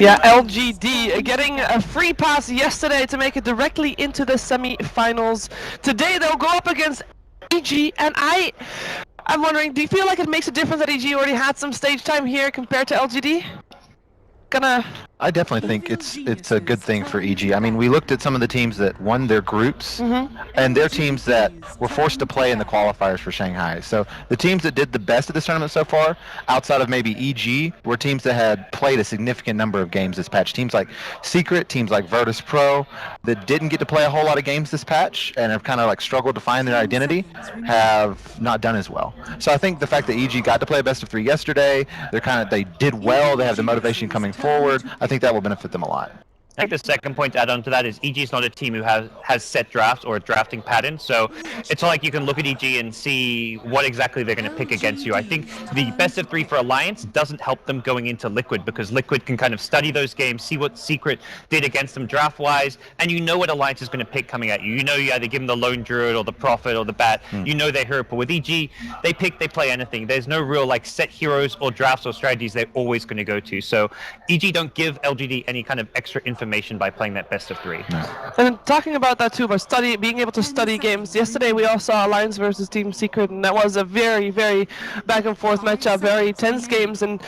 Yeah, LGD getting a free pass yesterday to make it directly into the semi-finals. Today they'll go up against EG, and I'm wondering, do you feel like it makes a difference that EG already had some stage time here compared to LGD? I definitely think it's a good thing for EG. I mean, we looked at some of the teams that won their groups, and they're teams that were forced to play in the qualifiers for Shanghai. So the teams that did the best of this tournament so far, outside of maybe EG, were teams that had played a significant number of games this patch. Teams like Secret, teams like Virtus Pro, that didn't get to play a whole lot of games this patch and have kind of like struggled to find their identity, have not done as well. So I think the fact that EG got to play a best of 3 yesterday, they did well. They have the motivation coming forward. I think that will benefit them a lot. I think the second point to add on to that is EG is not a team who has set drafts or a drafting pattern, so it's not like you can look at EG and see what exactly they're going to pick against you. I think the best of 3 for Alliance doesn't help them going into Liquid, because Liquid can kind of study those games, see what Secret did against them draft-wise, and you know what Alliance is going to pick coming at you. You know you either give them the Lone Druid or the Prophet or the Bat. You know their hero. But with EG, they play anything. There's no real like set heroes or drafts or strategies they're always going to go to. So EG don't give LGD any kind of extra information by playing that best of 3. And talking about that too, about being able to study games. Yesterday we all saw Alliance versus Team Secret, and that was a very, very back and forth matchup, very tense games. And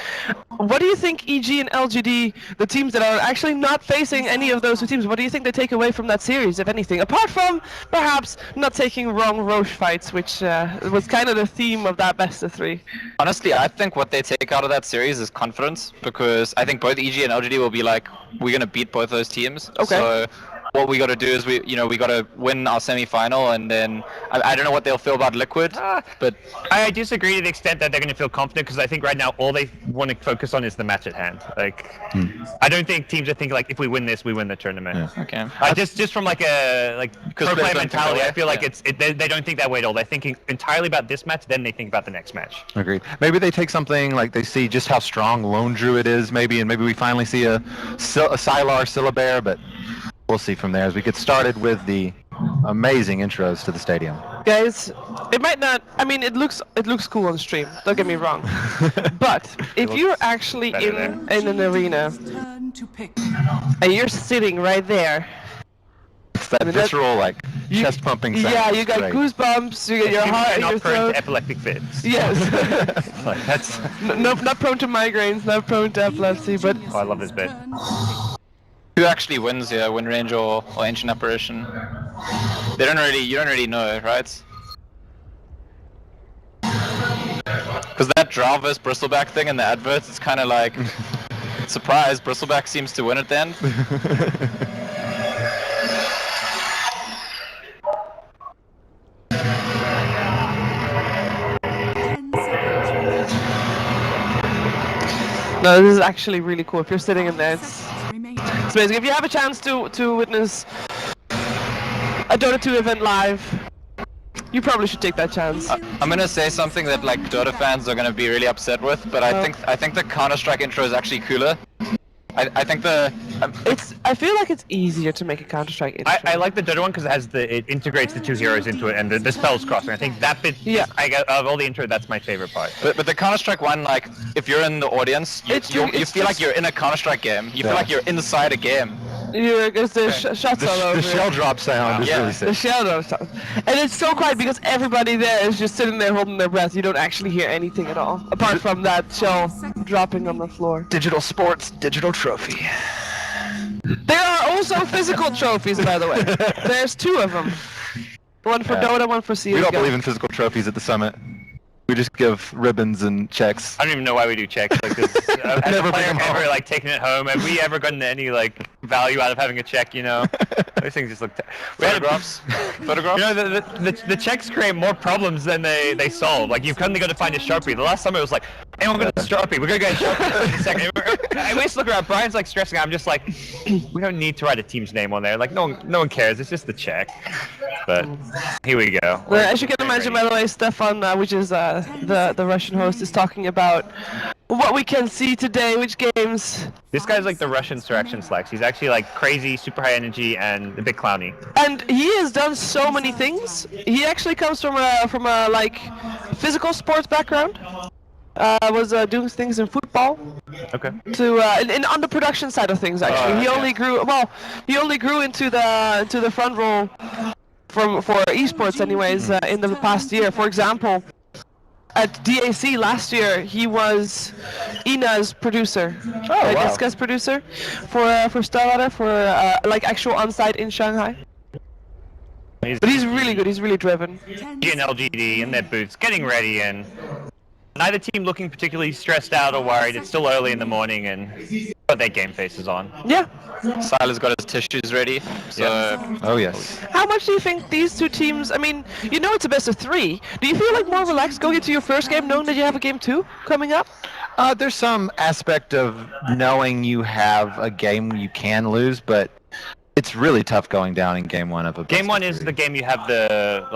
what do you think EG and LGD, the teams that are actually not facing any of those 2 teams, what do you think they take away from that series, if anything? Apart from perhaps not taking wrong Roche fights, which was kind of the theme of that best of 3. Honestly, I think what they take out of that series is confidence, because I think both EG and LGD will be like, we're going to beat both those teams. Okay. So what we got to do is we got to win our semi-final, and then I don't know what they'll feel about Liquid, but I disagree to the extent that they're going to feel confident, because I think right now all they want to focus on is the match at hand. Like, I don't think teams are thinking like, if we win this, we win the tournament. Yeah. Okay. Just from like a pro player mentality, I feel like they don't think that way at all. They're thinking entirely about this match, then they think about the next match. Agreed. Maybe they take something like they see just how strong Lone Druid is, maybe, and maybe we finally see a Sylar Syllabear, but we'll see from there as we get started with the amazing intros to the stadium. Guys, it might not, I mean, it looks cool on stream, don't get me wrong. But if you're actually in an arena and you're sitting right there, It's that visceral, like, chest pumping sound. Yeah, you got goosebumps, you get your heart in your not prone throat. to epileptic fits. Yes. Like, that's... Not prone to migraines, not prone to epilepsy, but... Oh, I love this bit. who actually wins here, Wind Range or Ancient Apparition? You don't really know, right? Because that Drow vs Bristleback thing in the adverts, it's kind of like, surprise, Bristleback seems to win it then. No, this is actually really cool. If you're sitting in there, it's amazing. If you have a chance to witness a Dota 2 event live, you probably should take that chance. I'm gonna say something that like Dota fans are gonna be really upset with, but I think the Counter-Strike intro is actually cooler. I think the I feel like it's easier to make a Counter-Strike intro. I like the Dota one because it integrates the two heroes into it and the spells crossing. I think that bit, yeah. Of all the intro, that's my favorite part. But the Counter-Strike one, like, if you're in the audience, you feel like you're in a a game. You feel like you're inside a game. It's the shots all over. The shell drop sound is really sick. The shell drop sound. And it's so quiet because everybody there is just sitting there holding their breath. You don't actually hear anything at all, apart from that shell dropping on the floor. Digital sports, digital trophy. There are also physical trophies, by the way. There's 2 of them. One for Dota, one for CSGO. We don't believe in physical trophies at the summit. We just give ribbons and checks. I don't even know why we do checks like this. As a player, ever like taking it home. Have we ever gotten any like value out of having a check? You know, those things just look. Photographs. Photographs. You know, the checks create more problems than they solve. Like you've suddenly got to find a Sharpie. The last time it was like, anyone got a Sharpie? We're gonna get a Sharpie in a second. I always look around. Brian's like stressing. I'm just like, we don't need to write a team's name on there. Like no one cares. It's just the check. But here we go. As you can imagine, by the way, Stefan, which is the Russian host, is talking about what we can see today, which games. This guy's like the Russian Sir Action Slacks. He's actually like crazy, super high energy, and a bit clowny. And he has done so many things. He actually comes from a like physical sports background. Was doing things in football, Okay. To on the production side of things, actually, he only grew. Well, he only grew into the front role for esports, anyways, in the past year. For example, at DAC last year, he was Ina's producer, wow. guest producer for Starladder, for like actual on-site in Shanghai. But he's really good. He's really driven. EG and LGD in their booths, getting ready, and neither team looking particularly stressed out or worried. It's still early in the morning, and got their game faces on. Yeah. Silas got his tissues ready. So Oh yes. How much do you think these two teams? I mean, you know it's a best of 3. Do you feel like more relaxed going into your first game, knowing that you have a game 2 coming up? There's some aspect of knowing you have a game you can lose, but it's really tough going down in game 1 of a Game 1 is the game you have the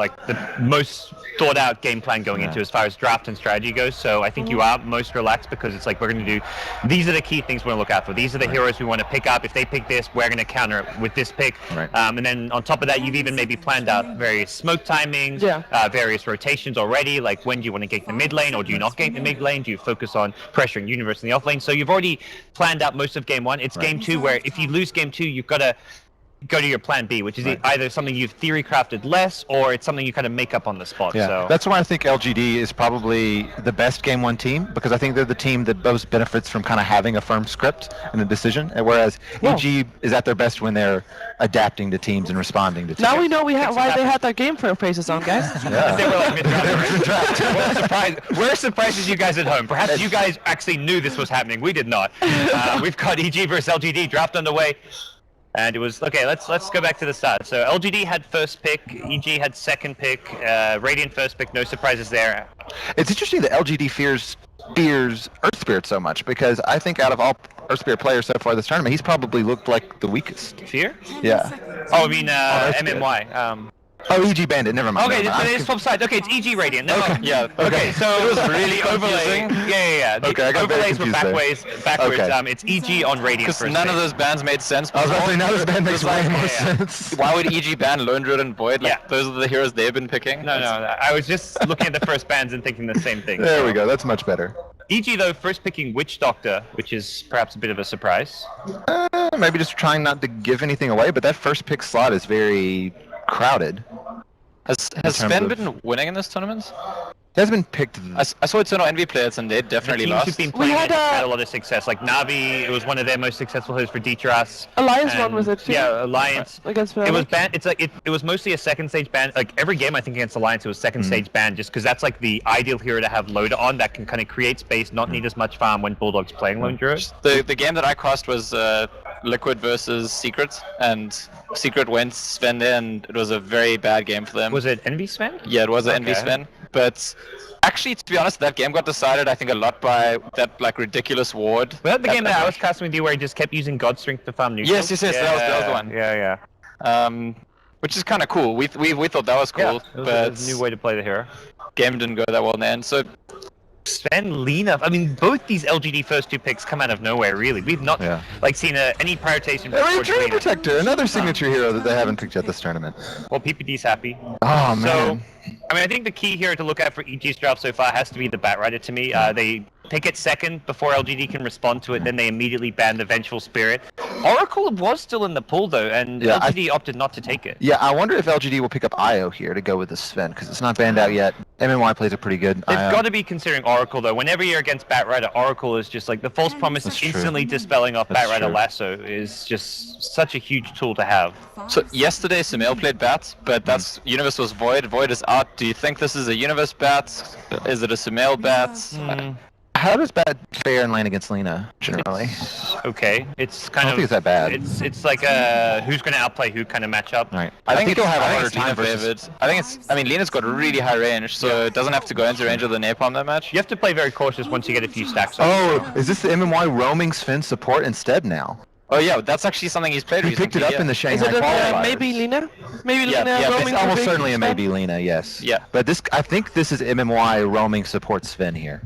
most thought out game plan going into as far as draft and strategy goes. So I think you are most relaxed because it's like we're going to do, these are the key things we're going to look out for. These are the heroes we want to pick up. If they pick this, we're going to counter it with this pick. Right. And then on top of that, you've even maybe planned out various smoke timings, various rotations already. Like when do you want to gank the mid lane, or do you not gank the mid lane? Do you focus on pressuring Universe in the off lane? So you've already planned out most of game 1. It's game 2 where if you lose game 2, you've got to go to your plan B, which is either something you've theory crafted less, or it's something you kind of make up on the spot. Yeah, So that's why I think LGD is probably the best game 1 team, because I think they're the team that most benefits from kind of having a firm script and a decision, whereas EG is at their best when they're adapting to teams and responding to teams. Now we know why they had their game faces on, guys. they were like mid-draft. We're surprised as you guys at home. Perhaps you guys actually knew this was happening. We did not. We've got EG versus LGD draft underway. And it was, okay, let's go back to the start. So LGD had first pick, EG had second pick, Radiant first pick, no surprises there. It's interesting that LGD fears Earth Spirit so much, because I think out of all Earth Spirit players so far this tournament, he's probably looked like the weakest. Fear? Yeah. Oh, I mean MMY. Oh, EG Bandit, never mind. Okay, never mind. it's swap sides. Okay, it's EG Radiant. No, Okay. yeah. Okay, so it was really overlaying. confusing. Yeah. The Okay, I got very overlays were confused there. backwards. Okay. It's EG on Radiant Because first none pick. of those bans made sense. I was about to say, now this band makes way more yeah. sense. Why would EG ban Lone Druid and Void? Like, Yeah. those are the heroes they've been picking. No, I was just looking at the first bands and thinking the same thing. There we go, that's much better. EG, though, first picking Witch Doctor, which is perhaps a bit of a surprise. Maybe just trying not to give anything away, but that first pick slot is very crowded. Has terms Sven of- been winning in this tournament? He has been picked. I saw Eternal Envy players and they definitely Teams who've lost. been playing had had a lot of success. Like Navi, it was one of their most successful hosts for Ditras. Alliance And- won with it too. Yeah, Alliance. Against It was Fnatic. banned. It's like it was mostly a second stage ban. Like every game, I think against Alliance, it was second stage ban, just because that's like the ideal hero to have loader on that can kind of create space, not need as much farm when Bulldog's playing Lone Druid. The game that I cast was Liquid versus Secret, and Secret went Sven there, and it was a very bad game for them. Was it Envy Sven? Yeah, it was an Envy Okay. Sven, but actually, to be honest, that game got decided, I think, a lot by that like ridiculous ward. Was that the game that I was casting with you where he just kept using God Strength to farm neutrals? Yes, that was the one. Yeah. Which is kind of cool. We thought that was cool, It was but a new way to play the hero. game didn't go that well in the end. So Sven, Lena. I mean, both these LGD first two picks come out of nowhere, really. We've not seen any prioritization Hey, towards Dream Lena. Protector, another signature hero that they haven't picked yet this tournament. Well, PPD's happy. Oh, man. So, I mean, I think the key here to look at for EG's draft so far has to be the Batrider to me. They pick it second before LGD can respond to it, then they immediately ban the Vengeful Spirit. Oracle was still in the pool, though, and Yeah, LGD opted not to take it. Yeah, I wonder if LGD will pick up IO here to go with the Sven, because it's not banned out yet. MMY plays a pretty good They've IO. got to be considering Oracle, though. Whenever you're against Batrider, Oracle is just like the false promise That's true. instantly dispelling off That's Batrider true. Lasso is just such a huge tool to have. So yesterday Sumail played Bat, but that's Universe was Void. Void is out. Do you think this is a Universe Bat? Is it a Sumail Bat? How does Bat fare in lane against Lena, generally? Okay, it's kind I don't of think it's that bad. It's like a who's going to outplay who kind of matchup. Right. I think he'll have a harder it's Lena time versus... favored. I think it's. I mean, Lena's got really high range, so it doesn't have to go into range of the napalm that much. You have to play very cautious once you get a few stacks. up. Oh, is this the MMY roaming Sven support instead now? Oh yeah, that's actually something he's played He recently. picked it up yeah. in the Is Shanghai it qualifiers. maybe Lena? Maybe Yeah, Lena yeah, roaming It's for almost big certainly a Sven? maybe Lena, yes. Yeah. But this, I think this is MMY roaming support Sven here.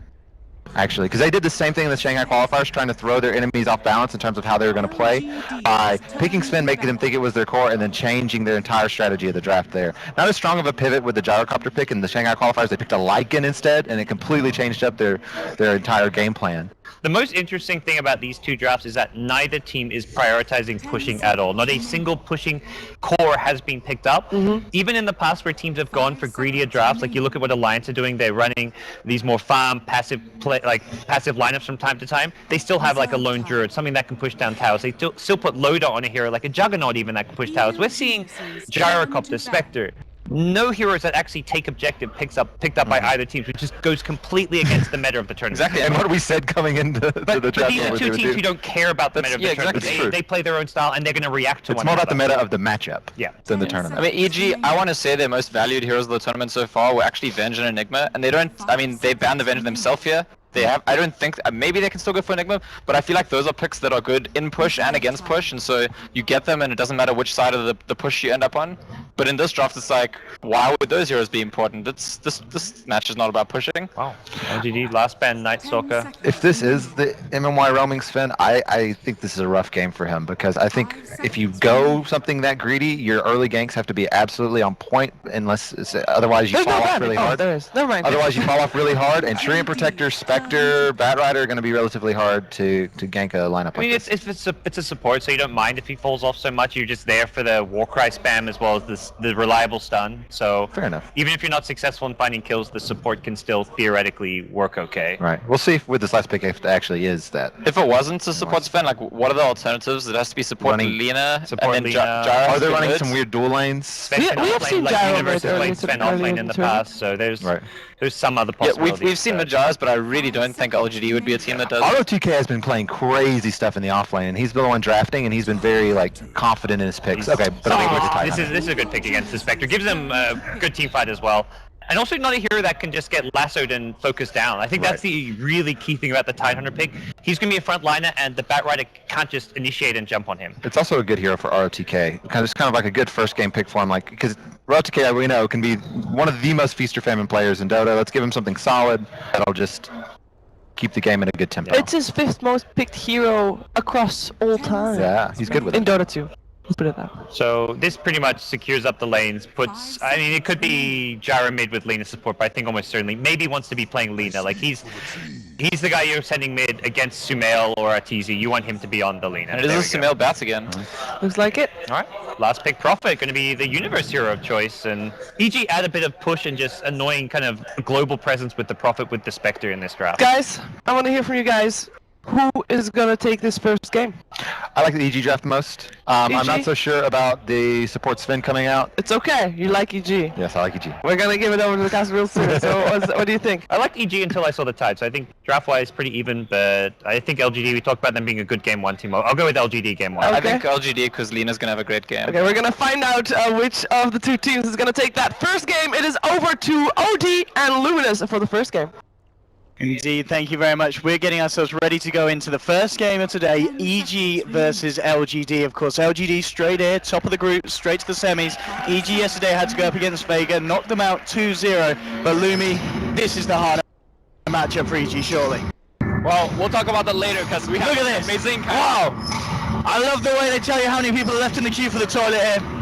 Actually, because they did the same thing in the Shanghai qualifiers, trying to throw their enemies off balance in terms of how they were going to play by picking Sven, making them think it was their core, and then changing their entire strategy of the draft there. Not as strong of a pivot with the gyrocopter pick in the Shanghai qualifiers. They picked a Lycan instead, and it completely changed up their entire game plan. The most interesting thing about these two drafts is that neither team is prioritizing pushing at all. Not a single pushing core has been picked up. Even in the past where teams have gone for greedier drafts, like you look at what Alliance are doing, they're running these more farm, passive lineups from time to time. They still have like a lone druid, something that can push down towers. They still put Loader on a hero, like a Juggernaut even, that can push towers. We're seeing Gyrocopter, Spectre. No heroes that actually take objective picked up by either team, which just goes completely against the meta of the tournament. Exactly, and what we said coming into the draft. But these are two teams who don't care about the meta of the tournament. They play their own style, and they're going to react to one another. It's more about the meta of the matchup than the tournament. I mean, EG, I want to say their most valued heroes of the tournament so far were actually Venge and Enigma, and they don't, I mean, they banned the Venge themselves here. They have, I don't think, maybe they can still go for Enigma, but I feel like those are picks that are good in push and against push, and so you get them and it doesn't matter which side of the push you end up on. But in this draft, it's like, why would those heroes be important? This match is not about pushing. Wow. LGD, last ban, Night Stalker. If this is the MMY roaming Sven, I think this is a rough game for him, because I think if you go something that greedy, your early ganks have to be absolutely on point, unless otherwise you fall off really hard. There is. Never mind. Otherwise you fall off really hard, and Treant Protector, Spectre, Batrider are going to be relatively hard to gank a lineup I mean, like this. it's a support, so you don't mind if he falls off so much. You're just there for the Warcry spam as well as the reliable stun. So Fair enough. Even if you're not successful in finding kills, the support can still theoretically work okay. Right. We'll see if with this last pick if it actually is that. If it wasn't a support Sven, like what are the alternatives? It has to be support Lina, Support and then Lina. Gyro. Are they running some weird dual lanes? Sven We can have offlane, seen like Gyro Universe has earlier played Sven earlier offlane in in the the tournament. past, so there's Right. some other Yeah, possibilities. we've seen the Jars, but I really don't think LGD would be a team that does. ROTK has been playing crazy stuff in the offlane, and he's been the one drafting, and he's been very confident in his picks. Okay, but I think we're tight. This is a good pick against the Spectre. Gives them a good team fight as well. And also not a hero that can just get lassoed and focused down. I think that's the really key thing about the Tidehunter pick. He's going to be a front liner, and the Batrider can't just initiate and jump on him. It's also a good hero for ROTK. It's kind of like a good first game pick for him, because ROTK, we know, can be one of the most feast or famine players in Dota. Let's give him something solid that'll just keep the game in a good tempo. It's his 5th most picked hero across all time. Yeah, he's good with it. In Dota 2. Let's put it that way. So this pretty much secures up the lanes, I mean, it could be Gyro mid with Lina support, but I think almost certainly, maybe wants to be playing Lina. Like, he's the guy you're sending mid against Sumail or Atizi. You want him to be on the Lina. And it is a Sumail Bats again. Looks like it. Alright, last pick Prophet, going to be the Universe hero of choice, and EG add a bit of push and just annoying kind of global presence with the Prophet with the Spectre in this draft. Guys, I want to hear from you guys. Who is going to take this first game? I like the EG draft most. I'm EG? not so sure about the support Sven coming out. It's okay. You like EG. Yes, I like EG. We're going to give it over to the cast real soon. So what do you think? I liked EG until I saw the Tide, so I think draft-wise pretty even, but I think LGD, we talked about them being a good game 1 team. I'll go with LGD game 1. Okay. I think LGD because Lina's gonna have a great game. Okay, we're going to find out which of the two teams is going to take that first game. It is over to OD and Luminous for the first game. Indeed, thank you very much. We're getting ourselves ready to go into the first game of today, EG versus LGD. Of course, LGD straight here, top of the group, straight to the semis. EG yesterday had to go up against Vega, knocked them out 2-0. But Lumi, this is the harder matchup for EG, surely. Well, we'll talk about that later because we have Look at this. amazing. Wow! I love the way they tell you how many people are left in the queue for the toilet here.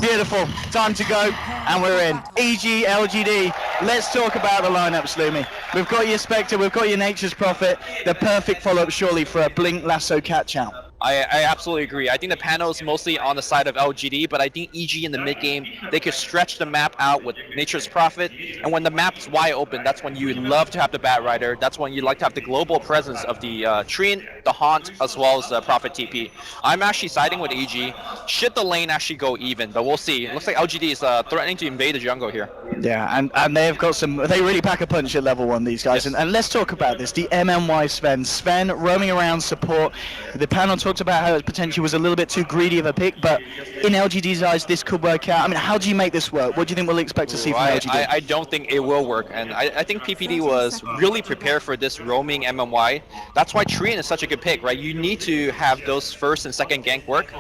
Beautiful. Time to go, and we're in. EG, LGD. Let's talk about the lineups, Lumi. We've got your Spectre, we've got your Nature's Prophet. The perfect follow-up, surely, for a Blink Lasso catch-out. I absolutely agree. I think the panel is mostly on the side of LGD, but I think EG in the mid game, they could stretch the map out with Nature's Prophet. And when the map's wide open, that's when you love to have the Batrider. That's when you like to have the global presence of the Treant, the Haunt, as well as the Prophet TP. I'm actually siding with EG. Should the lane actually go even, but we'll see. It looks like LGD is threatening to invade the jungle here. Yeah, and they've got some, they really pack a punch at level 1, these guys. Yes. And let's talk about this, the MMY Sven. Sven roaming around support. The panel talked about how it potentially was a little bit too greedy of a pick, but in LGD's eyes, this could work out. I mean, how do you make this work? What do you think we'll expect to see from LGD? I don't think it will work, and I think PPD was really prepared for this roaming MMY. That's why Treant is such a good pick, right? You need to have those first and second gank work.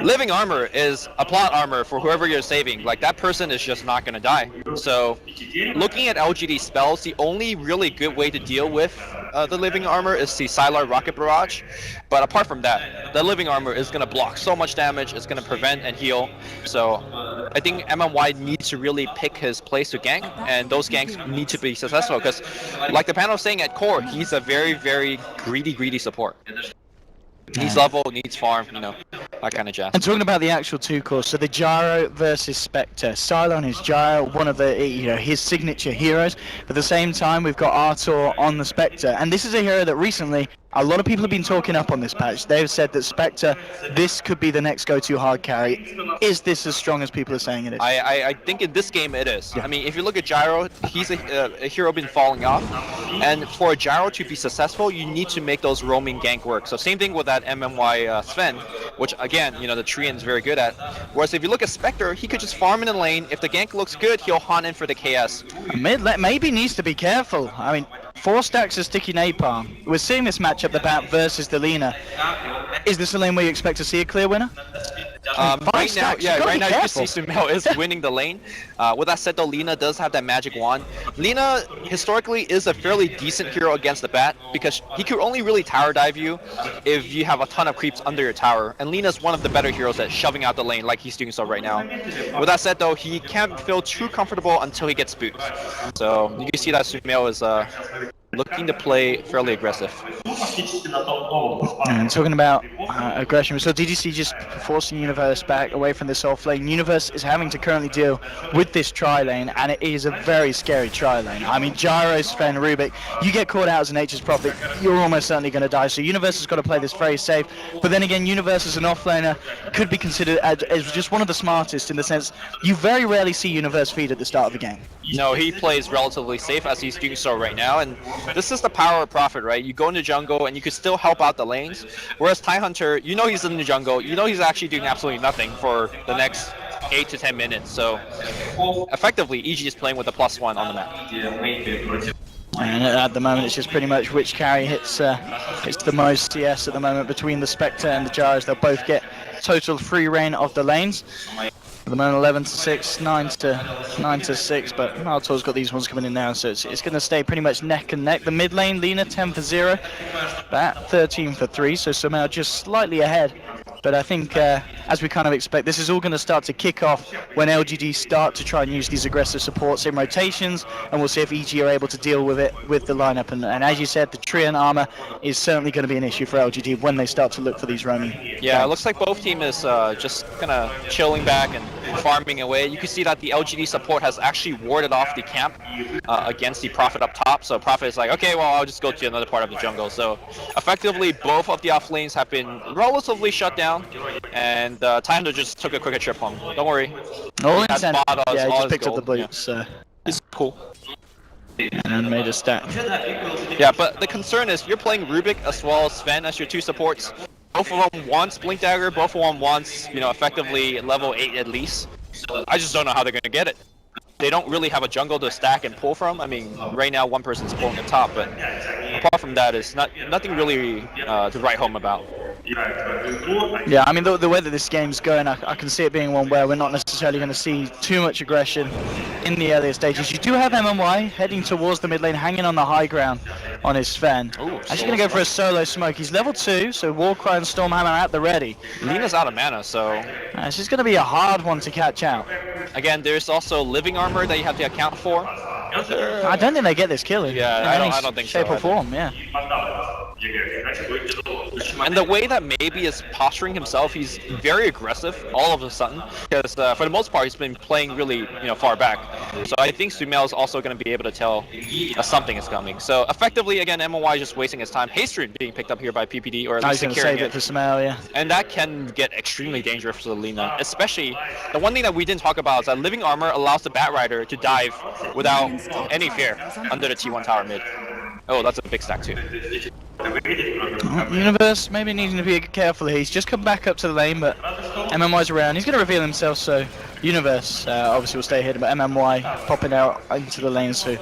Living armor is a plot armor for whoever you're saving. Like, that person is just not going to die. So, looking at LGD spells, the only really good way to deal with the living armor is the Sylar Rocket Barrage, but apart from that, the living armor is going to block so much damage, it's going to prevent and heal, so I think MMY needs to really pick his place to gank, and those ganks need to be successful, because like the panel was saying at core, he's a very, very greedy support. Needs level, needs farm, you know, that kind of jazz. And talking about the actual two cores, so the Gyro versus Spectre. Cylon is Gyro, one of the, his signature heroes. But at the same time, we've got Artor on the Spectre. And this is a hero that recently, a lot of people have been talking up on this patch. They've said that Spectre, this could be the next go-to hard carry. Is this as strong as people are saying it is? I think in this game it is. Yeah. I mean, if you look at Gyro, he's a hero been falling off. And for a Gyro to be successful, you need to make those roaming gank work. So same thing with that MMY Sven, which again, the Treant is very good at. Whereas if you look at Spectre, he could just farm in the lane. If the gank looks good, he'll hunt in for the KS. Mid maybe needs to be careful. I mean, 4 stacks of sticky napalm. We're seeing this matchup, the Bat versus the Lina. Is this a lane where you expect to see a clear winner? Right now, you can see Sumail is winning the lane. With that said though, Lina does have that magic wand. Lina historically is a fairly decent hero against the Bat because he could only really tower dive you if you have a ton of creeps under your tower. And Lina's one of the better heroes at shoving out the lane like he's doing so right now. With that said though, he can't feel too comfortable until he gets spooked. So you can see that Sumail is looking to play fairly aggressive. And talking about aggression, so DDC just forcing Universe back away from this off lane. Universe is having to currently deal with this tri lane, and it is a very scary tri lane. I mean, Gyro, Sven, Rubik, you get caught out as a Nature's Prophet, you're almost certainly going to die. So Universe has got to play this very safe. But then again, Universe as an offlaner could be considered as just one of the smartest in the sense you very rarely see Universe feed at the start of the game. No, he plays relatively safe as he's doing so right now, and this is the power of Prophet, right? You go into jungle and you can still help out the lanes, whereas Tidehunter, he's in the jungle, he's actually doing absolutely nothing for the next 8 to 10 minutes, so effectively EG is playing with a +1 on the map. And at the moment, it's just pretty much which carry hits the most CS at the moment between the Spectre and the Gyros. They'll both get total free reign of the lanes. At the moment, 11 to 6, 9 to 6, but Artor's got these ones coming in now, so it's going to stay pretty much neck and neck. The mid lane, Lina 10 for 0, Bat 13 for 3, so somehow just slightly ahead. But I think, as we kind of expect, this is all going to start to kick off when LGD start to try and use these aggressive supports in rotations, and we'll see if EG are able to deal with it with the lineup. And as you said, the Treant armor is certainly going to be an issue for LGD when they start to look for these roaming. Yeah, it looks like both team is just kind of chilling back and farming away. You can see that the LGD support has actually warded off the camp against the Prophet up top. So Prophet is like, okay, well, I'll just go to another part of the jungle. So effectively, both of the off lanes have been relatively shut down, and Tidehunter just took a quicker trip home. Don't worry. All He has in bought us yeah, he all just his picked up the gold. boots, so. It's cool. And made a stack. Yeah, but the concern is you're playing Rubik as well as Sven as your two supports. Both of them wants Blink Dagger, both of them wants, effectively level 8 at least. I just don't know how they're going to get it. They don't really have a jungle to stack and pull from. I mean, right now one person's pulling the top, but apart from that, it's nothing really to write home about. Yeah, I mean, the way that this game's going, I can see it being one where we're not necessarily going to see too much aggression in the earlier stages. You do have MMY heading towards the mid lane, hanging on the high ground on his Sven. Actually going to go for a solo smoke. He's level 2, so Warcry and Stormhammer at the ready. Lina's out of mana, so... It's just going to be a hard one to catch out. Again, there's also living armor that you have to account for. I don't think they get this kill in I don't think so shape or form, yeah. And the way that maybe is posturing himself, he's very aggressive all of a sudden, because for the most part he's been playing really far back. So I think Sumail is also going to be able to tell something is coming. So effectively, again, MOY is just wasting his time. Haystream being picked up here by PPD, or at least securing it for Sumail, yeah. And that can get extremely dangerous for Lina, especially the one thing that we didn't talk about is that living armor allows the Bat Rider to dive without any fear under the T1 tower mid. Oh, that's a big stack too. Universe maybe needing to be careful here. He's just come back up to the lane, but MMY's around. He's going to reveal himself, so Universe obviously will stay hidden, but MMY popping out into the lane, so the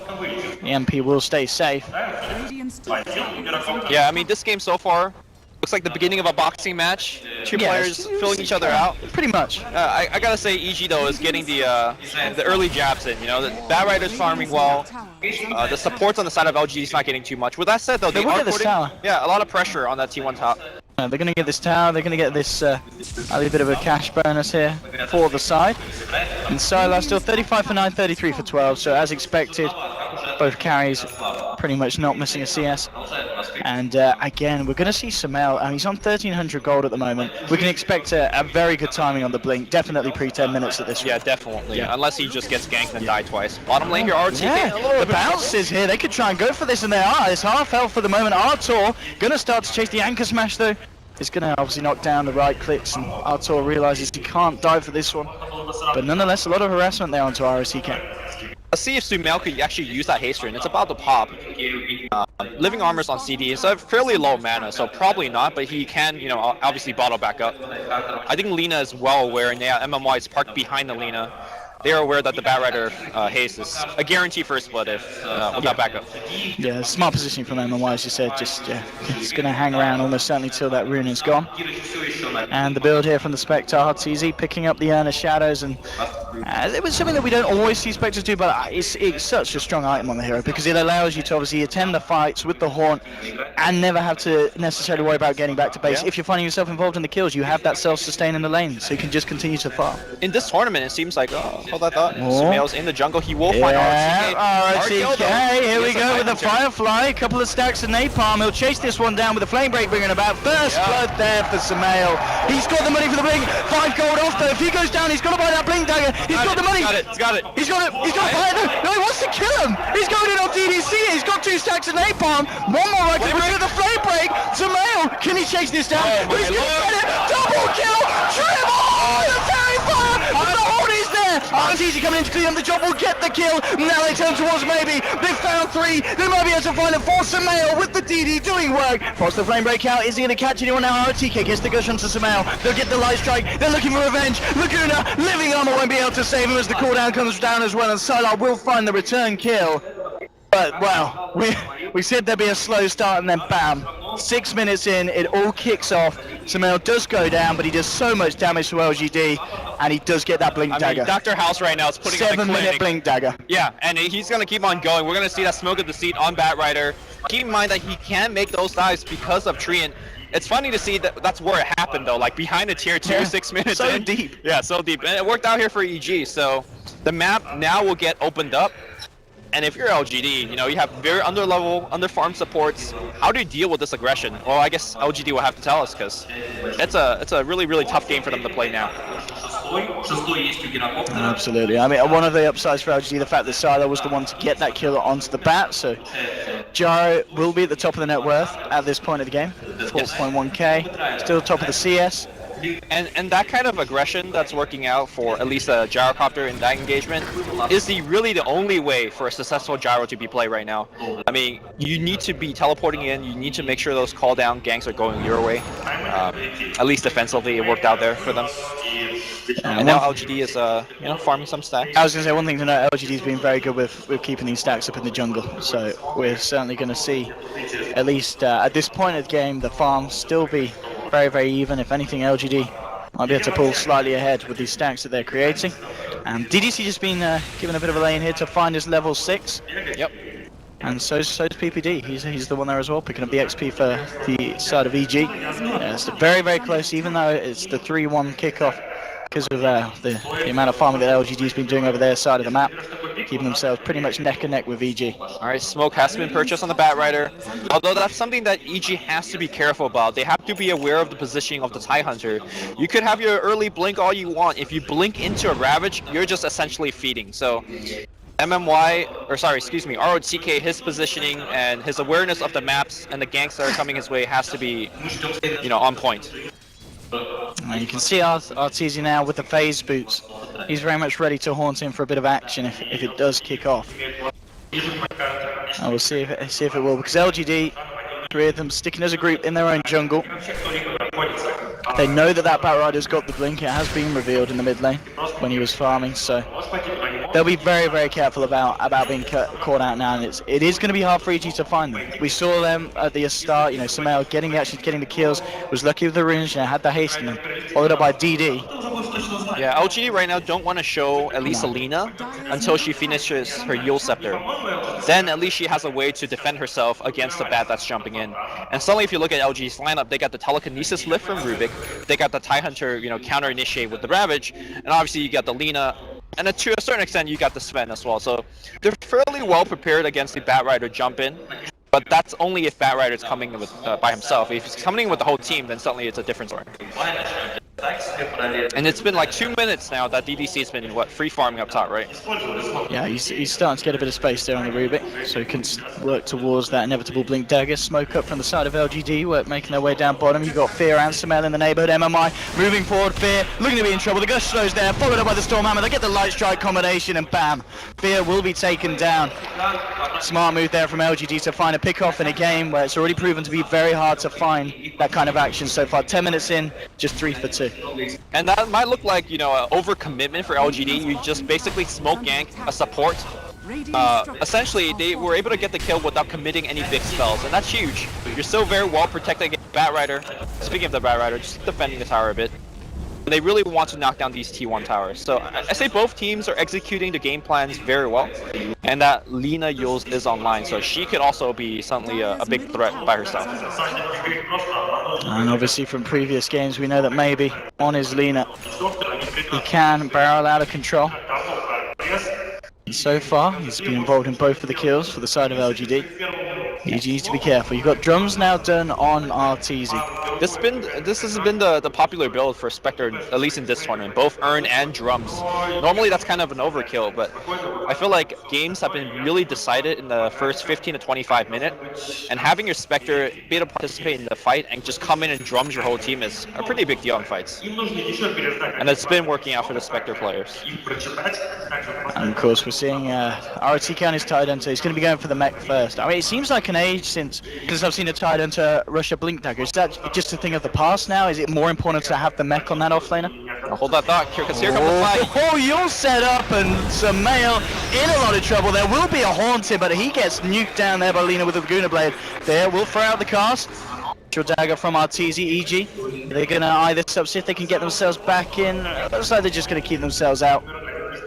MP will stay safe. Yeah, I mean, this game so far, Looks like the beginning of a boxing match. Two Yeah, players filling each other out. Pretty much. I gotta say, EG though is getting the early jabs in. You know, the Bad Rider's farming well. The supports on the side of LG is not getting too much. With that said, though, They they will are get this putting, tower. yeah, a lot of pressure on that T1 top. They're going to get this tower, they're going to get this a little bit of a cash bonus here for the side. And Starladder still 35 for 9, 33 for 12, so as expected, both carries pretty much not missing a CS. And again, we're going to see Sumail, he's on 1300 gold at the moment. We can expect a very good timing on the blink, definitely pre-10 minutes at this Yeah, rate. definitely. Unless he just gets ganked and died twice. Bottom lane here, RT. Yeah, the bounce is here. They could try and go for this, and they are. It's half health for the moment. Artur gonna start to chase the anchor smash though. It's gonna obviously knock down the right clicks, and Artur realizes he can't dive for this one. But nonetheless, a lot of harassment there onto ROTK. Let's see if Sumail could actually use that haste rune. It's about to pop. Living Armor's on CD. It's a fairly low mana, so probably not, but he can, you know, obviously bottle back up. I think Lina is well aware, and yeah, MMY is parked behind the Lina. They are aware that the Bat Rider haste is a guarantee for a split if without backup. Yeah, smart positioning from MMY, as you said. Just it's gonna hang around almost certainly till that rune is gone. And the build here from the Spectre, TZ picking up the Urn of Shadows, and it was something that we don't always see Spectres do, but it's such a strong item on the hero because it allows you to obviously attend the fights with the Haunt and never have to necessarily worry about getting back to base. Yeah. If you're finding yourself involved in the kills, you have that self-sustain in the lane, so you can just continue to farm. In this tournament, it seems like, hold that thought. Sumail's in the jungle. He will find RTK, here we go with the Firefly, a couple of stacks of Napalm. He'll chase this one down with a Flame Break bringing about. First blood there for Sumail. He's got the money for the blink. 5 gold off though. If he goes down, he's got to buy that blink dagger. He's got the money. He's got it. He's got to buy it. No, he wants to kill him. He's going in on DDC. He's got 2 stacks of Napalm. One more right with the Flame Break. Sumail, can he chase this down? He's going to get it. Double kill. Triple. The Fairy Fire. The hold is there. RTZ coming in to clean up the job. Will get the kill. Now they turn towards maybe. They've found 3. They might be able to find a 4. Sumail with the DD doing work. Force the Flame Break out. Is he going to catch anyone now? RTK gets the gush onto Sumail. They'll get the light strike. They're looking for revenge. Laguna, Living Armor won't be able to save him as the cooldown comes down as well, and Sylar will find the return kill. But, well, we said there'd be a slow start, and then bam. 6 minutes in, it all kicks off. Sumail does go down, but he does so much damage to LGD, and he does get that blink dagger. Dr. House right now is putting on the 7-minute blink dagger. Yeah, and he's going to keep on going. We're going to see that smoke of deceit on Bat Rider. Keep in mind that he can make those dives because of Treant. It's funny to see that that's where it happened though, like behind the tier 2, Yeah, 6 minutes so in. deep. Yeah, so deep. And it worked out here for EG, so the map now will get opened up. And if you're LGD, you know, you have very under-level, under-farm supports. How do you deal with this aggression? Well, I guess LGD will have to tell us, because it's a really, really tough game for them to play now. Absolutely. I mean, one of the upsides for LGD, the fact that Sylar was the one to get that kill onto the bat, so Gyro will be at the top of the net worth at this point of the game. 4.1k, still top of the CS. And that kind of aggression that's working out for at least a gyrocopter in that engagement is really the only way for a successful gyro to be played right now. I mean, you need to be teleporting in, you need to make sure those call down ganks are going your way. At least defensively it worked out there for them. And now LGD is you know, farming some stacks. I was going to say one thing to note, LGD's been very good with keeping these stacks up in the jungle, so we're certainly going to see, at least at this point of the game, the farm still be very, very even. If anything, LGD might be able to pull slightly ahead with these stacks that they're creating. DDC just been given a bit of a lane here to find his level 6. Yep. And so's PPD. He's the one there as well, picking up the XP for the side of EG. Yeah, it's very, very close, even though it's the 3-1 kickoff because of the amount of farming that LGD's been doing over their side of the map, keeping themselves pretty much neck and neck with EG. Alright, smoke has been purchased on the Bat Rider. Although that's something that EG has to be careful about. They have to be aware of the positioning of the TIE Hunter. You could have your early blink all you want. If you blink into a Ravage, you're just essentially feeding. So ROTK, his positioning and his awareness of the maps and the ganks that are coming his way has to be, you know, on point. And you can see Arteezy now with the phase boots. He's very much ready to haunt him for a bit of action if it does kick off. And we'll see if it will, because LGD, 3 of them sticking as a group in their own jungle. They know that that Batrider's got the blink. It has been revealed in the mid lane when he was farming, so they'll be very, very careful about being caught out now, and it is going to be hard for EG to find them. We saw them at the start, you know, Sumail actually getting the kills, was lucky with the runes, you know, had the haste in them, followed up by DD. Yeah, LGD right now don't want to show at least Alina until she finishes her Yule Scepter. Then at least she has a way to defend herself against the bat that's jumping in. And suddenly if you look at LG's lineup, they got the Telekinesis lift from Rubik, they got the Tidehunter, you know, counter initiate with the Ravage, and obviously you got the Lina, and to a certain extent you got the Sven as well. So they're fairly well prepared against the Batrider jump in. But that's only if Batrider's coming in with, by himself. If he's coming in with the whole team, then suddenly it's a different story. And it's been like 2 minutes now that DDC's been, what, free farming up top, right? Yeah, he's starting to get a bit of space there on the Rubik, so he can work towards that inevitable Blink Dagger. Smoke up from the side of LGD, making their way down bottom. You've got Fear and Sumail in the neighborhood. MMI moving forward, Fear looking to be in trouble. The Gush slows there, followed up by the Storm Hammer. They get the Light Strike combination, and bam, Fear will be taken down. Smart move there from LGD to find a pick-off in a game where it's already proven to be very hard to find that kind of action so far. 10 minutes in, just 3 for 2. And that might look like, you know, an overcommitment for LGD. You just basically smoke gank a support. Essentially, they were able to get the kill without committing any big spells, and that's huge. You're still very well protected against Batrider. Speaking of the Batrider, just defending the tower a bit. They really want to knock down these T1 towers. So I say both teams are executing the game plans very well, and that Lina Yules is online, so she could also be suddenly a big threat by herself. And obviously from previous games, we know that maybe on his Lina, he can barrel out of control. And so far, he's been involved in both of the kills for the side of LGD. EG needs to be careful. You've got drums now done on Arteezy. This has been the popular build for Spectre, at least in this tournament, both Urn and drums. Normally that's kind of an overkill, but I feel like games have been really decided in the first 15 to 25 minutes, and having your Spectre be able to participate in the fight and just come in and drums your whole team is a pretty big deal in fights. And it's been working out for the Spectre players. And of course we're seeing RTK on his Tidehunter. He's going to be going for the mech first. I mean, it seems like an age since I've seen a Tidehunter rush a Blink Dagger. Is that just a thing of the past now? Is it more important to have the mech on that offlaner? Now hold that thought, because here comes the fight. Oh, you're set up, and Sumail in a lot of trouble. There will be a Haunted, but he gets nuked down there by Lina with the Laguna Blade. There, will throw out the cast. Dagger from Arteezy, EG. They're going to either see if they can get themselves back in. Looks like they're just going to keep themselves out.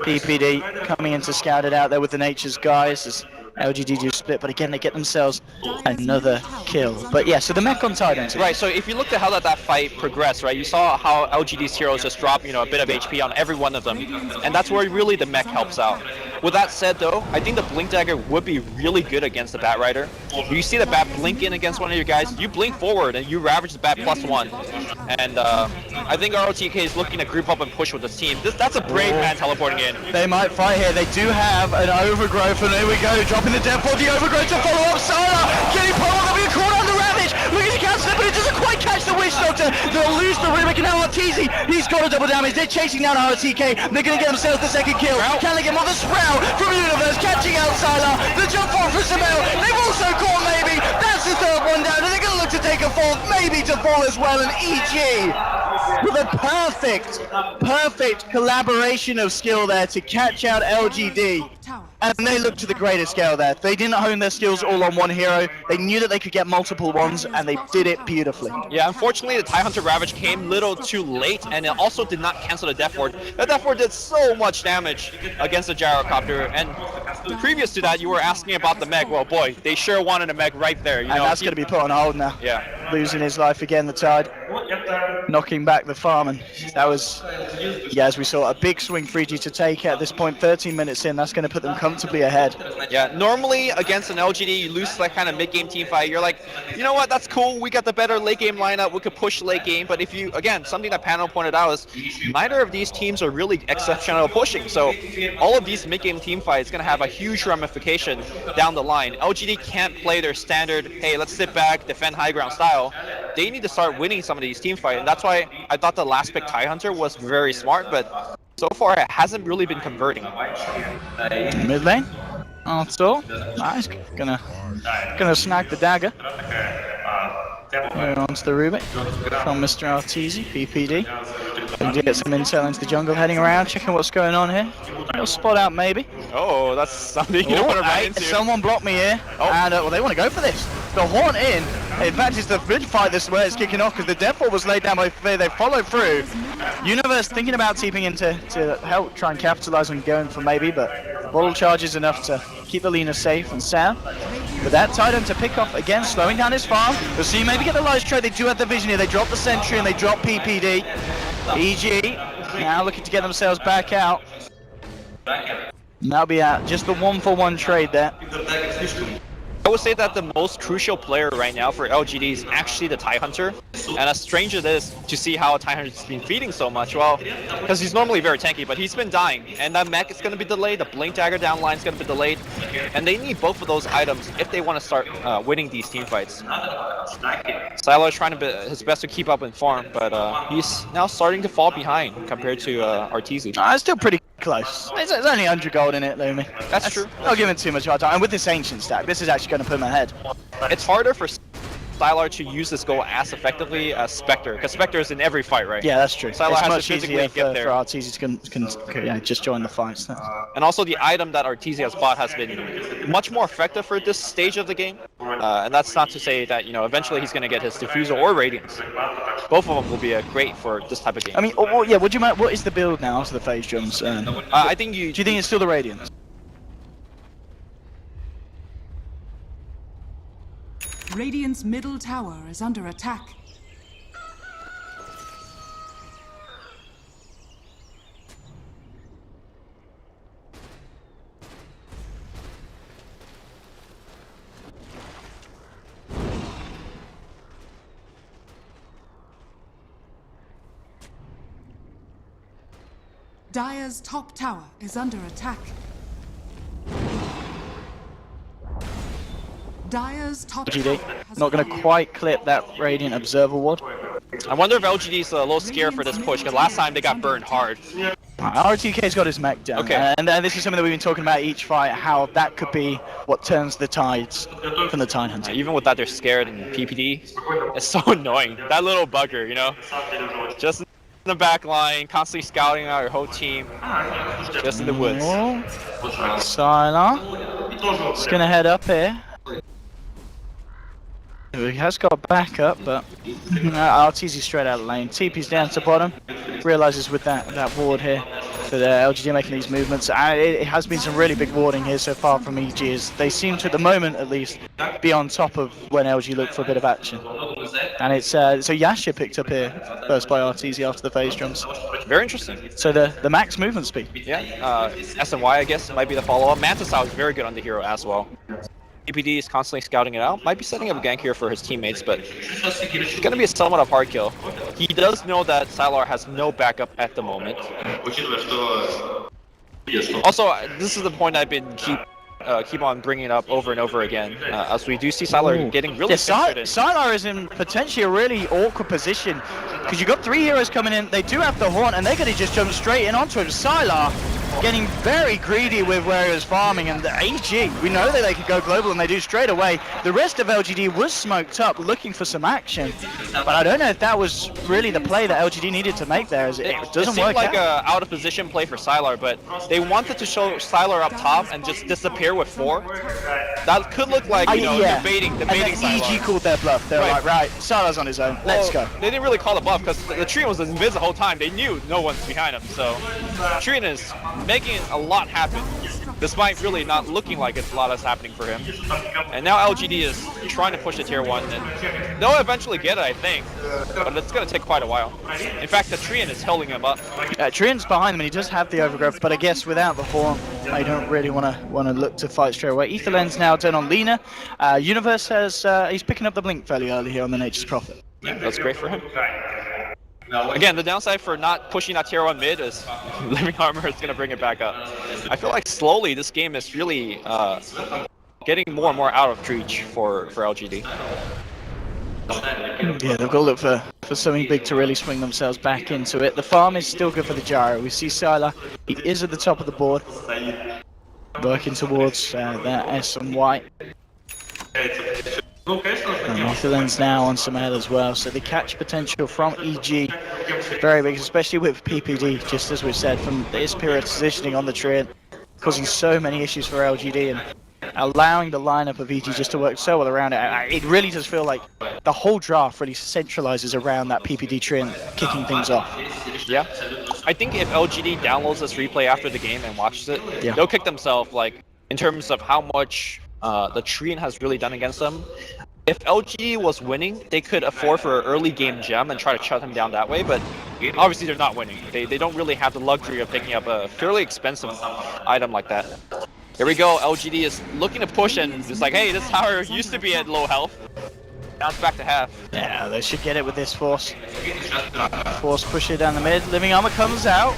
PPD coming in to scout it out there with the Nature's guys as LGD do split, but again they get themselves another kill. But yeah, so the mech on Tidehunter. Right, so if you looked at how that fight progressed, right, you saw how LGD's heroes just drop, you know, a bit of HP on every one of them, and that's where really the mech helps out. With that said though, I think the Blink Dagger would be really good against the Batrider. You see the Bat blink in against one of your guys, you blink forward and you ravage the Bat +1. And I think ROTK is looking to group up and push with this team. That's a brave man teleporting in. They might fight here. They do have an Overgrowth, and here we go, dropping the death for the Overgrowth to follow up Sylar. Getting pummeled, they'll be caught on the Ravage. Looking to cancel it, but it doesn't quite catch the Witch Doctor. They'll lose the Rubik, and now Arteezy, he's got a double damage. They're chasing down ROTK. They're going to get themselves the second kill. Can they get more? The Sprout from Universe catching out Sylar. The jump forward for Sumail. They've also caught maybe. That's the third one down, and they're going to look to take a fourth, maybe to fall as well. And EG with a perfect collaboration of skill there to catch out LGD. And they look to the greater scale there. They didn't hone their skills all on one hero. They knew that they could get multiple ones, and they did it beautifully. Yeah, unfortunately, the Tidehunter Ravage came a little too late, and it also did not cancel the Death Ward. The Death Ward did so much damage against the Gyrocopter, and previous to that, you were asking about the Meg. Well, boy, they sure wanted a Meg right there. You know, that's going to be put on hold now. Yeah. Losing his life again, the Tide. Knocking back the farm, and that was, yeah, as we saw, a big swing for EG to take at this point. 13 minutes in, that's going to put them comfortably ahead. Yeah, normally against an LGD, you lose that kind of mid-game team fight. You're like, you know what, that's cool. We got the better late-game lineup. We could push late game. But if you, again, something that panel pointed out is neither of these teams are really exceptional at pushing. So all of these mid-game team fights going to have a huge ramification down the line. LGD can't play their standard, hey, let's sit back, defend high ground style. They need to start winning some of these team fights. And that's why I thought the last pick Tidehunter was very smart, but so far it hasn't really been converting. Mid lane. Nice. Gonna snag the dagger. Moving on to the Rubik from Mr. Arteezy, PPD. Going to get some intel into the jungle, heading around, checking what's going on here. Little spot out maybe. Oh, that's something you don't want to run into. Someone blocked me here, and well, they want to go for this. The horn in. In fact, it's the bridge fight this way it's kicking off because the deathfall was laid down by Faye. They followed through. Universe thinking about teeping in to help try and capitalize on going for maybe, but bottle charge is enough to keep the Lina safe and sound. But that Titan to pick off again, slowing down his farm. We'll see maybe get the light trade. They do have the vision here. They drop the sentry and they drop PPD. EG now looking to get themselves back out. And that'll be out. Just the 1-for-1 trade there. I would say that the most crucial player right now for LGD is actually the TIE Hunter. And as strange it is to see how a TIE Hunter has been feeding so much, well, because he's normally very tanky, but he's been dying. And that mech is going to be delayed, the Blink Dagger down line is going to be delayed. And they need both of those items if they want to start winning these team fights. Silo is trying his best to keep up in farm, but he's now starting to fall behind compared to Arteezy. It's still pretty close. There's only 100 gold in it, Lumi. That's true. Not giving too much hard time. And with this ancient stack, this is actually going to put him ahead. It's harder for Starladder to use this goal as effectively as Spectre, because Spectre is in every fight, right? Yeah, that's true. Starladder It's has much to physically easier get there. for Arteezy to just join the fights. And also the item that Arteezy has bought has been much more effective for this stage of the game. And that's not to say that, eventually he's going to get his Diffuser or Radiance. Both of them will be great for this type of game. I mean, yeah, what is the build now after the phase jumps? I think Do you think it's still the Radiance? Radiant's middle tower is under attack. Dire's top tower is under attack. Dire's top LGD, tower has not going to quite clip that Radiant Observer Ward. I wonder if LGD's a little scared for this push, because last time they got burned hard. RTK's got his mech down, Okay. and this is something that we've been talking about each fight, how that could be what turns the tides from the Tide Hunter. Even with that, they're scared, and PPD is so annoying. That little bugger, just in the back line, constantly scouting out your whole team, just in the woods. Sylar is going to head up here. He has got backup, but Arteezy straight out of lane. TP's down to bottom. Realizes with that ward here that LGD making these movements. It has been some really big warding here so far from EG. As they seem to, at the moment at least, be on top of when LG look for a bit of action. And it's so Yasha picked up here first by Arteezy after the phase jumps. Very interesting. So the max movement speed. Yeah, SNY I guess might be the follow-up. Mantisau is very good on the hero as well. PPD is constantly scouting it out. Might be setting up a gank here for his teammates, but it's going to be a somewhat of hard kill. He does know that Sylar has no backup at the moment. Also, this is the point I've been keep on bringing up over and over again, as we do see Sylar getting really frustrated. Sylar is in potentially a really awkward position, because you've got 3 heroes coming in, they do have the Horn, and they're going to just jump straight in onto him. Sylar getting very greedy with where he was farming, and the AG, we know that they could go global, and they do straight away. The rest of LGD was smoked up, looking for some action, but I don't know if that was really the play that LGD needed to make there, as it doesn't work like out. a out of position play for Sylar, but they wanted to show Sylar up top and just disappear with 4. That could look like, debating and then Sylar. EG called their bluff. They were like, right, Sylar's on his own, let's go. They didn't really call the bluff, because the Trian was invis the whole time. They knew no one's behind him, so Trian is making a lot happen, despite really not looking like a lot is happening for him. And now LGD is trying to push the tier 1, and they'll eventually get it, I think, but it's going to take quite a while. In fact, the Trian is holding him up. Trian's behind him, and he does have the overgrowth, but I guess without the Horn, I don't really want to look to fight straight away. Etherlen's now done on Lina. Universe has he's picking up the blink fairly early here on the Nature's Prophet. Yeah, that's great for him. Again, the downside for not pushing that tier 1 mid is Living Armor is going to bring it back up. I feel like slowly this game is really getting more and more out of reach for LGD. Yeah, they've got to look for something big to really swing themselves back into it. The farm is still good for the gyro. We see Sylar, he is at the top of the board, working towards that S and Y. And Mitherland's now on some L as well, so the catch potential from EG very big, especially with PPD, just as we said, from this period positioning on the tree, causing so many issues for LGD and allowing the lineup of EG just to work so well around it. It really does feel like the whole draft really centralizes around that PPD tree and kicking things off. Yeah. I think if LGD downloads this replay after the game and watches it, Yeah. they'll kick themselves, like, in terms of how much the Treen has really done against them. If LGD was winning, they could afford for an early game gem and try to shut him down that way, but obviously they're not winning. They don't really have the luxury of picking up a fairly expensive item like that. Here we go, LGD is looking to push and it's like, hey, this tower used to be at low health. Now it's back to half. Yeah, they should get it with this Force. Force push it down the mid. Living Armor comes out.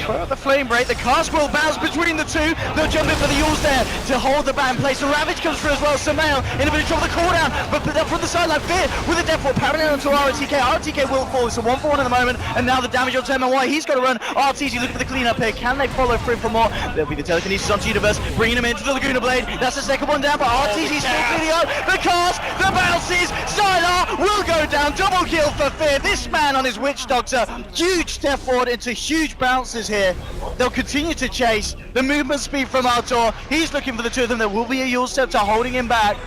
Throw out the Flame Break. The cast will bounce between the two. They'll jump in for the Yules there to hold the ban in place. The Ravage comes through as well. Samael in a bit of trouble. The cooldown, but from the sideline, Fear with a death ward parallel onto RTK. RTK will fall. It's a 1-for-1 at the moment, and now the damage on MY. He's got to run. RTZ looking for the cleanup here. Can they follow through for more? There'll be the telekinesis onto Universe, bringing him into the Laguna Blade. That's the second one down, but RTZ still cleaning up. The cast, the bounces. Sylar will go down, double kill for Fear. This man on his Witch Doctor, huge step forward into huge bounces here. They'll continue to chase. The movement speed from Artur, he's looking for the two of them. There will be a Yule Scepter holding him back.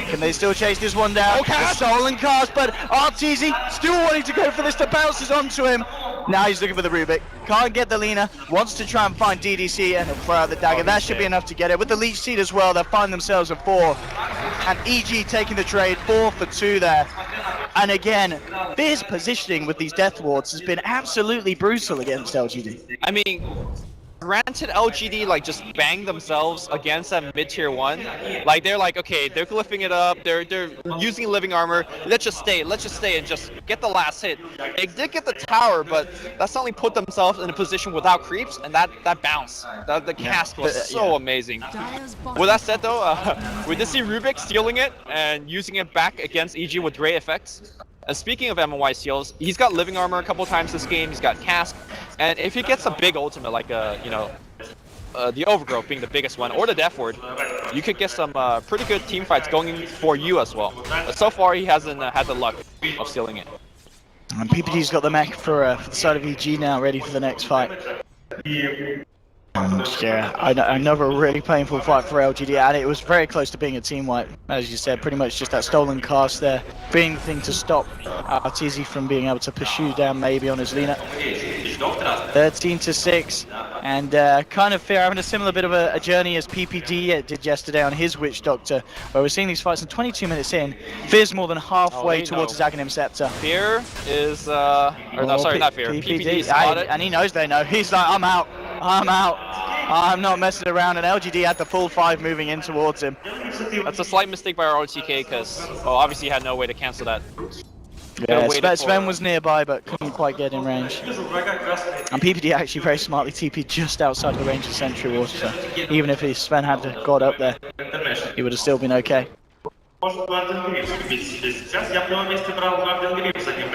Can they still chase this one down? The stolen cast, but RTZ still wanting to go for this, to bounces onto him. Now he's looking for the Rubik. Can't get the Lina, wants to try and find DDC and he'll throw out the dagger. That should be enough to get it. With the Leech Seed as well, they'll find themselves a 4. And EG taking the trade, 4 for 2 there. And again, Fear's positioning with these death wards has been absolutely brutal against LGD. I mean, granted LGD like just banged themselves against that mid-tier 1. Like they're like, okay, they're lifting it up, they're using living armor, let's just stay and just get the last hit. They did get the tower, but that's only put themselves in a position without creeps, and that bounce, the cast was so amazing. With that said though, we did see Rubik stealing it and using it back against EG with great effects. And speaking of MY steals, he's got living armor a couple times this game, he's got cask, and if he gets a big ultimate like the Overgrowth being the biggest one, or the Death Ward, you could get some pretty good team fights going for you as well. But so far he hasn't had the luck of stealing it. And PPD's got the mech for the side of EG now, ready for the next fight. And yeah, another really painful fight for LGD, and it was very close to being a team wipe. As you said, pretty much just that stolen cast there being the thing to stop Arteezy from being able to pursue down maybe on his Lina. 13-6, and kind of Fear having a similar bit of a journey as PPD did yesterday on his Witch Doctor, where we're seeing these fights, and 22 minutes in, Fear's more than halfway towards his Aghanim Scepter. Fear is, or no, sorry, not Fear. PPD spotted. And he knows they know. He's like, I'm out. I'm not messing around, and LGD had the full 5 moving in towards him. That's a slight mistake by RTK because, obviously he had no way to cancel that. Yeah, Sven was nearby but couldn't quite get in range. And PPD actually very smartly TP'd just outside of the range of Sentry Ward, so even if Sven had got up there, he would have still been okay.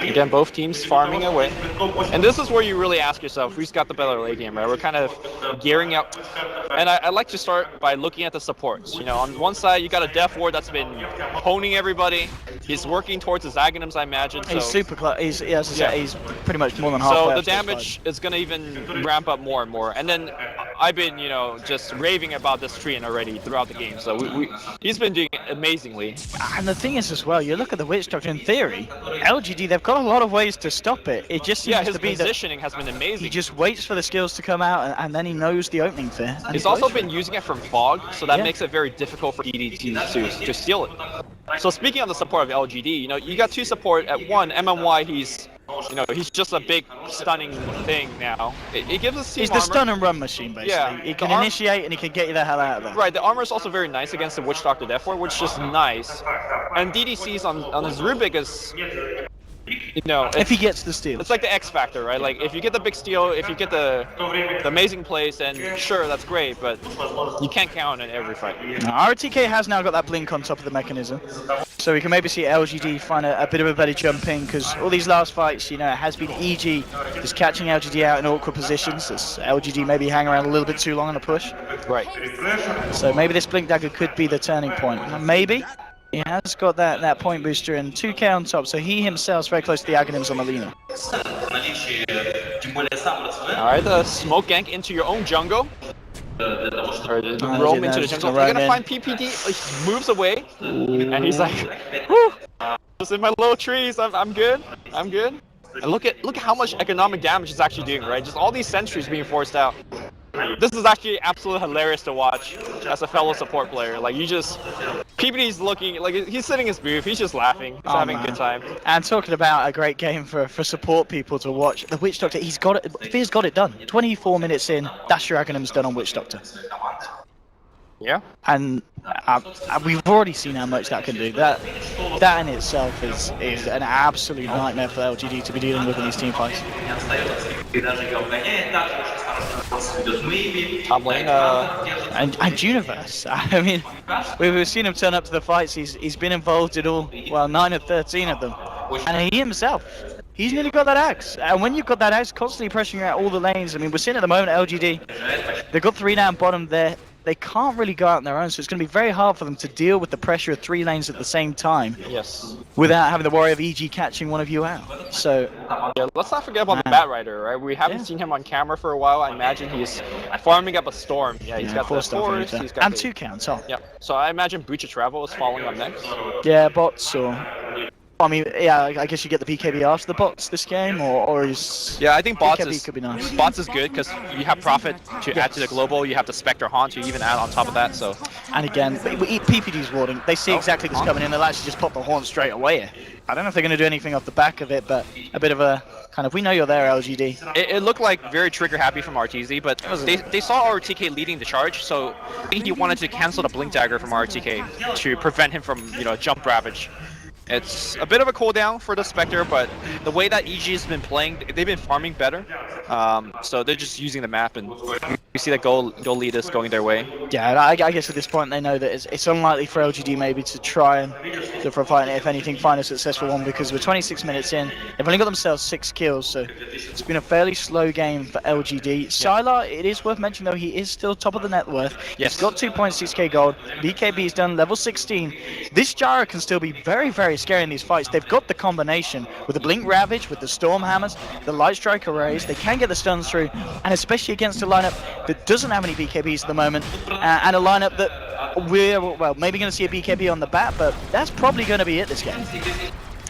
Again, both teams farming away. And this is where you really ask yourself, who's got the better late game, right? We're kind of gearing up. And I like to start by looking at the supports. You know, on one side, you got a Death Ward that's been honing everybody. He's working towards his Aghanims, I imagine. So. He's super close. As I said, he's pretty much more than halfway. So the damage is going to even ramp up more and more. And then I've been, just raving about this Treant already throughout the game. So he's been doing amazingly. And the thing is as well, you look at the Witch Doctor, in theory, LGD, they've got a lot of ways to stop it. It just seems his to be positioning has been amazing. He just waits for the skills to come out, and then he knows the opening Fear. He's also been using it from Fog, so that makes it very difficult for DDT to steal it. So speaking of the support of LGD, you got 2 support. At 1, MMY, he's just a big stunning thing now. It gives us team He's armor. the stun and run machine, basically. Yeah, he can initiate and he can get you the hell out of there. Right, the armor is also very nice against the Witch Doctor Death Ward, which is just nice. And DDC's on his Rubik is, if he gets the steal. It's like the X factor, right? Like if you get the big steal, if you get the amazing plays, then sure, that's great, but you can't count on every fight. RTK has now got that blink on top of the mechanism, so we can maybe see LGD find a bit of a better jump in, because all these last fights, it has been EG just catching LGD out in awkward positions. As LGD maybe hang around a little bit too long on the push. Right. So maybe this blink dagger could be the turning point. Maybe. He has got that point booster and 2k on top, so he himself is very close to the Aghanims on the Lina. Alright, the smoke gank into your own jungle. Or roam into the jungle. You're gonna find PPD, he moves away, and he's like, whew, just in my little trees, I'm good, I'm good. And look at how much economic damage it's actually doing, right? Just all these sentries being forced out. This is actually absolutely hilarious to watch as a fellow support player. Like PPD's looking, like he's sitting in his booth, he's just laughing, he's having a good time. And talking about a great game for support people to watch, the Witch Doctor, he's got it, Fear's got it done. 24 minutes in, that's your Aghanims done on Witch Doctor. Yeah. And we've already seen how much that can do. That in itself is an absolute nightmare for LGD to be dealing with in these team fights. Top lane, and Universe. I mean, we've seen him turn up to the fights. He's been involved in all, well, 9 of 13 of them. And he himself, he's nearly got that axe. And when you've got that axe constantly pressuring out all the lanes, I mean, we're seeing at the moment LGD, they've got 3 down bottom there. They can't really go out on their own, so it's going to be very hard for them to deal with the pressure of 3 lanes at the same time. Yes. Without having the worry of EG catching one of you out. So yeah, let's not forget about the Bat Rider, right? We haven't seen him on camera for a while. I imagine he's farming up a storm. Yeah, he's got the forest, he's got and 2 counts off. Yeah. So I imagine Breach of Travel is following up next. Yeah, bots or. I mean, yeah, I guess you get the BKB after the bots this game, or is... Yeah, I think bots BKB could be nice. Bots is good because you have Prophet to add to the global, you have the Spectre Haunt to even add on top of that, so... And again, PPD's warding. They see exactly what's coming in, they'll actually just pop the Haunt straight away. I don't know if they're going to do anything off the back of it, but a bit of a kind of, we know you're there, LGD. It looked like very trigger happy from RTZ, but they saw RTK leading the charge, so I think he wanted to cancel the Blink Dagger from RTK to prevent him from, jump Ravage. It's a bit of a cooldown for the Spectre, but the way that EG has been playing, they've been farming better. So they're just using the map, and you see that goal lead is going their way. Yeah, I guess at this point they know that it's unlikely for LGD maybe to try and look for a fight, and if anything, find a successful one, because we're 26 minutes in. They've only got themselves 6 kills, so it's been a fairly slow game for LGD. Sylar, it is worth mentioning though, he is still top of the net worth. Yes. He's got 2.6k gold. BKB's done level 16. This Jara can still be very, very scary in these fights. They've got the combination with the Blink Ravage, with the Storm Hammers, the Light Strike Arrays. They can get the stuns through, and especially against a lineup that doesn't have any BKBs at the moment, and a lineup that we're, well, maybe going to see a BKB on the bat, but that's probably going to be it this game.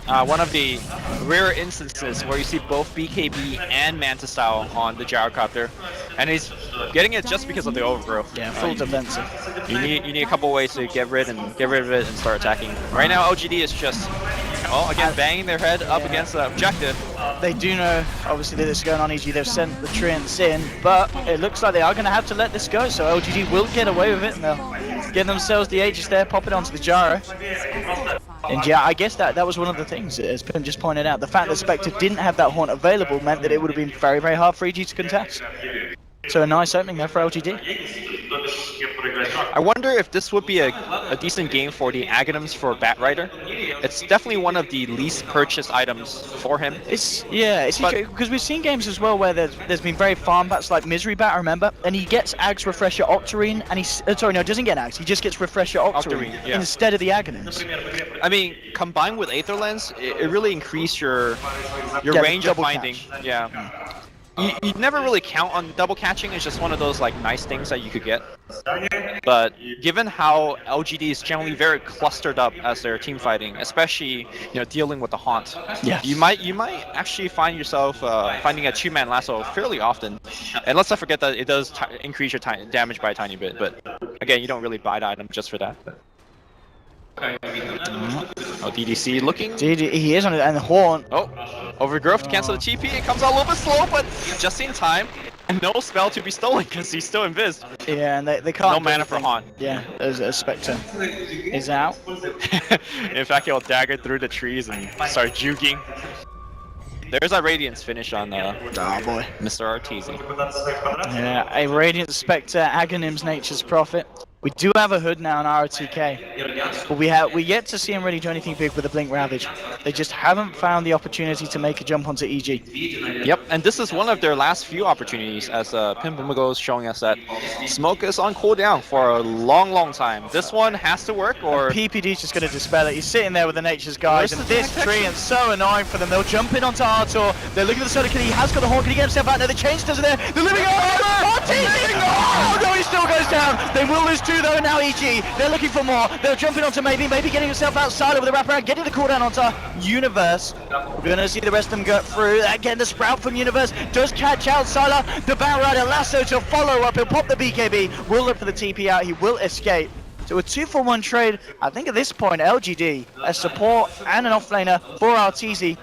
One of the rare instances where you see both BKB and Manta Style on the Gyrocopter, and he's getting it just because of the overgrowth. Yeah, full defensive. You need a couple ways to get rid of it and start attacking. Right now, LGD is just, well, again, banging their head up against the objective. They do know, obviously, that this is going on EG. They've sent the Treants in, but it looks like they are going to have to let this go, so LGD will get away with it, and they'll get themselves the Aegis there, pop it onto the Gyro. And yeah, I guess that was one of the things, as Pim just pointed out. The fact that Spectre didn't have that Haunt available meant that it would have been very, very hard for EG to contest. So a nice opening there for LGD. I wonder if this would be a decent game for the Aghanims for Bat Rider. It's definitely one of the least purchased items for him. It's because we've seen games as well where there's been very farm bats like Misery Bat, I remember, and he gets Ags Refresher Octarine, and doesn't get Ags, he just gets Refresher Octarine instead of the Aghanims. I mean, combined with Aether Lens, it really increased your range of finding. Catch. Yeah. You never really count on double catching. It's just one of those like nice things that you could get. But given how LGD is generally very clustered up as they're team fighting, especially dealing with the Haunt, you might actually find yourself finding a 2-man lasso fairly often. And let's not forget that it does increase your damage by a tiny bit. But again, you don't really buy the item just for that. Oh, DDC looking. He is on it, and the Haunt. Oh, overgrowth to cancel the TP. It comes out a little bit slow, but just in time. And no spell to be stolen because he's still invised. Yeah, and they can't. No mana for Haunt. Yeah, as a Spectre is out. In fact, he'll dagger through the trees and start juking. There's a Radiance finish on Mr. RTZ. Yeah, a Radiant Spectre, Aghanims Nature's Prophet. We do have a hood now on RTK, but we yet to see him really do anything big with the Blink Ravage. They just haven't found the opportunity to make a jump onto EG. Yep, and this is one of their last few opportunities, as Pimpamago is showing us that Smoke is on cooldown for a long time. This one has to work, or... PPD's just going to dispel it. He's sitting there with the Nature's Guys, and this tree is so annoying for them. They'll jump in onto Artur. They're looking at the soda kill. He has got the horn. Can he get himself out? No, the change doesn't there. The living oh no, he still goes down. They will lose 2 though. Now EG, they're looking for more. They're jumping onto maybe getting himself outside with a wraparound, getting the cooldown onto Universe. We're going to see the rest of them go through. Again, the Sprout from Universe does catch out Sylar. The Bat Rider Lasso to follow up. He'll pop the BKB. Will look for the TP out. He will escape. So a 2-for-1 trade. I think at this point, LGD, a support and an offlaner for RTZ,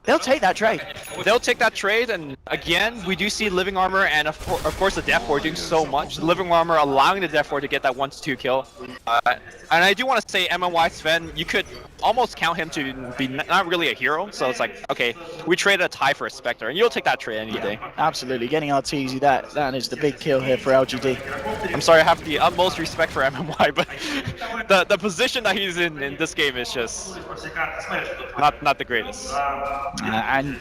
they'll take that trade. They'll take that trade, and again, we do see Living Armor and of course the Death Ward doing so much. Living Armor allowing the Death Ward to get that 1-2 kill. And I do want to say MMY Sven, you could almost count him to be not really a hero, so it's like, okay, we traded a tie for a Spectre, and you'll take that trade any day. Absolutely, getting RTZ, that is the big kill here for LGD. I'm sorry, I have the utmost respect for MMY, but the position that he's in this game is just not the greatest. And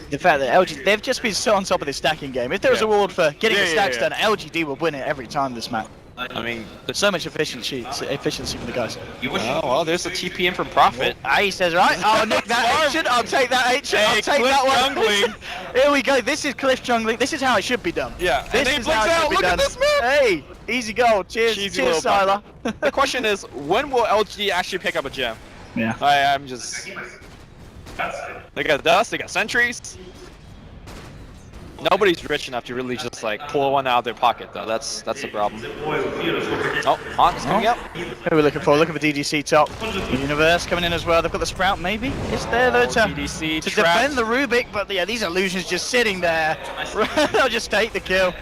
the fact that LGD, they've just been so on top of this stacking game. If there was a reward for getting the stacks done, LGD would win it every time this map. I mean, there's so much efficiency for the guys. Oh, well, there's a TP in from Prophet. He says, right, I'll nick that ancient, I'll take that ancient, I'll take that one. Jungling. Here we go, this is Cliff jungling, this is how it should be done. Yeah, this is how it should be look done. At this man! Hey, easy goal, cheers Sylar. The question is, when will LG actually pick up a gem? Yeah. I'm just... They got dust, they got sentries. Nobody's rich enough to really just like pull one out of their pocket though. That's the problem. Oh, Hawk's coming up. Who are we looking for? Looking for DDC top. Universe coming in as well. They've got the Sprout maybe. It's there though to defend the Rubik, but yeah, these illusions just sitting there. They'll just take the kill.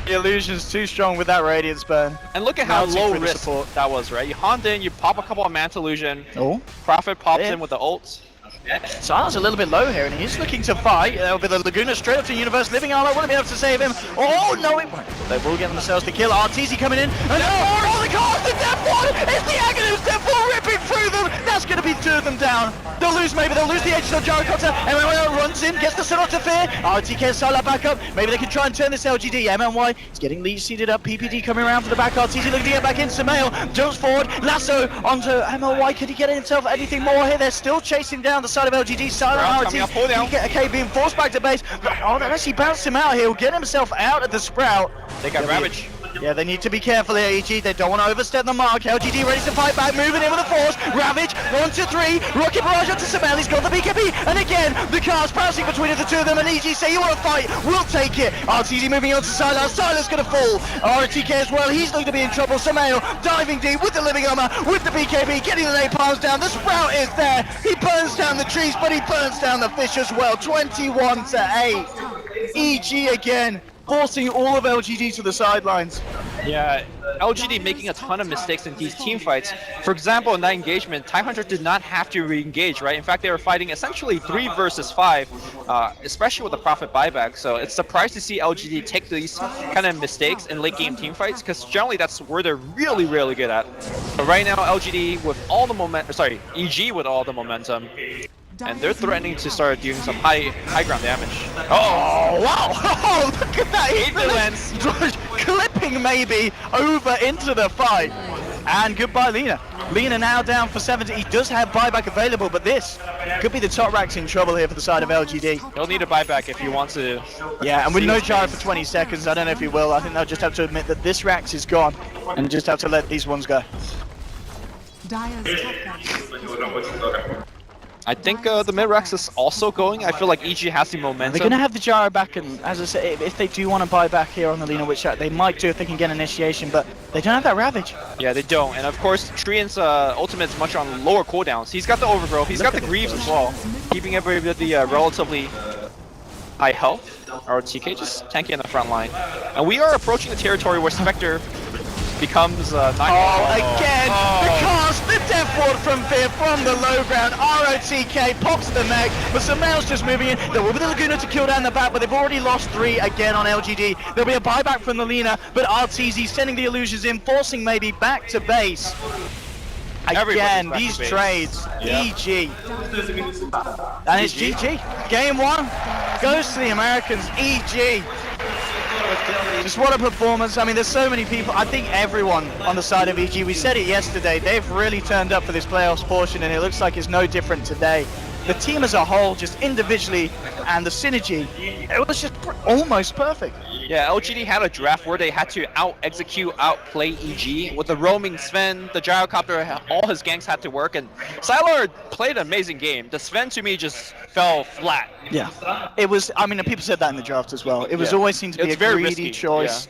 The illusion's too strong with that Radiance burn. And look at how low risk that was, right? You hunt in, you pop a couple of Manta Illusion. Oh. Prophet pops in with the ult. Sylar's a little bit low here, and he's looking to fight. There'll be the Laguna straight up to Universe. Living Armor won't be able to save him. Oh, no, it won't. They will get themselves the kill. RTZ coming in. And oh, the cast, the Death Ward! It's the Aghanim Death Ward ripping through them! That's going to be 2 of them down. They'll lose the edges of Gyrocopter. MMY runs in, gets the Sinnoh to fear. RTK Sylar back up. Maybe they can try and turn this LGD. MMY is getting lead seated up. PPD coming around for the back. RTZ looking to get back in. Samael jumps forward. Lasso onto MMY. Could he get himself anything more here? They're still chasing down the side of LGD. Sylar RTZ. Okay, being forced back to base. Oh, that actually bounced him out here. He'll get himself out of the Sprout. They got Ravage. Yeah, they need to be careful here, EG. They don't want to overstep the mark. LGD ready to fight back, moving in with a force. Ravage, 1, 2, 3. Rocket Barrage onto Samael. He's got the BKB. And again, the cars bouncing between the 2 of them. And EG say, you want to fight? We'll take it. RTZ moving on to Sylar. Sylar's going to fall. RTK as well. He's going to be in trouble. Samael diving deep with the Living Armor, with the BKB, getting the napalms down. The Sprout is there. He burns down the trees, but he burns down the fish as well. 21-8. EG again, forcing all of LGD to the sidelines. Yeah, LGD making a ton of mistakes in these team fights. For example, in that engagement, Tidehunter did not have to re-engage, right? In fact, they were fighting essentially 3 versus 5, especially with the Prophet buyback. So it's surprised to see LGD take these kind of mistakes in late game team fights, because generally that's where they're really, really good at. But right now, LGD with all the momentum, sorry, EG with all the momentum, and they're threatening to start doing some high ground damage. Oh, wow! Oh, look at that! Clipping maybe over into the fight. And goodbye, Lina. Lina now down for 70. He does have buyback available, but this could be the top racks in trouble here for the side of LGD. He'll need a buyback if he wants to. Yeah, and with no gyro for 20 seconds, I don't know if he will. I think they'll just have to admit that this racks is gone and just have to let these ones go. Dire's top I think the mid-Rex is also going. I feel like EG has the momentum. They're going to have the gyro back, and as I said, if they do want to buy back here on the Lina Witch, they might do if they can get initiation, but they don't have that Ravage. Yeah, they don't. And of course, Trian's ultimate is much on lower cooldowns. He's got the Overgrowth, he's got the Greaves as well, keeping everybody relatively high health. RTK just tanking in the front line. And we are approaching the territory where Spectre becomes again, because the Death forward from Fear from the low ground. ROTK pops the mech, but Samael's just moving in. There will be the Laguna to kill down the back, but they've already lost 3 again on LGD. There'll be a buyback from the Lina, but RTZ sending the illusions in, forcing maybe back to base. Again, these trades, EG. And it's GG. Game 1 goes to the Americans, EG. Just what a performance. I mean, there's so many people. I think everyone on the side of EG, we said it yesterday, they've really turned up for this playoffs portion, and it looks like it's no different today. The team as a whole, just individually, and the synergy, it was just almost perfect. Yeah, LGD had a draft where they had to out-execute, outplay EG. With the roaming Sven, the gyrocopter, all his ganks had to work, and Starladder played an amazing game. The Sven, to me, just fell flat. Yeah, it was, I mean, people said that in the draft as well. It was always seemed to be a very greedy risky, choice.